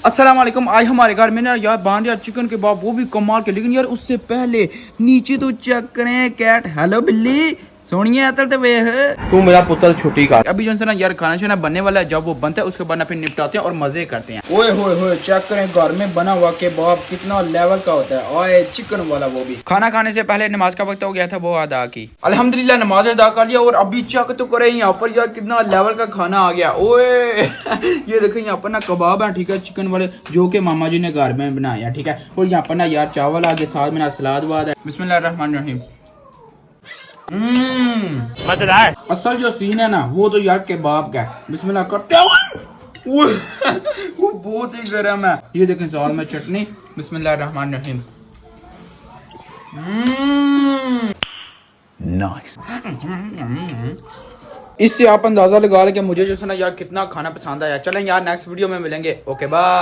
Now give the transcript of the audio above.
अस्सलाम वालेकुम। आज हमारे घर में ना यार बांध यार चिकन के बाद वो भी कमाल के, लेकिन यार उससे पहले नीचे तो चेक करें कैट। हेलो बिल्ली सोनिया अतर वे है तू मेरा पुत्र छुट्टी का। अभी जो है ना यार खाना शाना बनने वाला है, जब वो बनता है उसके बाद ना फिर निपटाते हैं और मजे करते हैं। ओए होए चेक करें घर में बना हुआ केबाब कितना लेवल का होता है। ओए चिकन वाला वो भी। खाना खाने से पहले नमाज का वक्त हो गया था, वो अदा की अल्हम्दुलिल्लाह, नमाज अदा कर लिया। और अभी चेक तो करें यहाँ पर यार कितना लेवल का खाना आ गया। ओए ये देखें यहाँ पर ना कबाब है, ठीक है, चिकन वाले जो के मामा जी ने घर में बनाया, ठीक है। और यहाँ पर ना यार चावल आ गए, साथ में ना सलाद वाद है। बिस्मिल्लाहिर्रहमानिर्रहीम। मजेदार। असल जो सीन है ना वो तो यार केबाब का है। बिस्मिल्लाह करते वो बहुत ही गर्म है। ये देखें साथ में चटनी। बिस्मिल्लाहिर्रहमानिर्रहीम। नाइस। इससे आप अंदाजा लगा लें कि मुझे जो है ना यार कितना खाना पसंद आया। चलें यार नेक्स्ट वीडियो में मिलेंगे। Okay bye.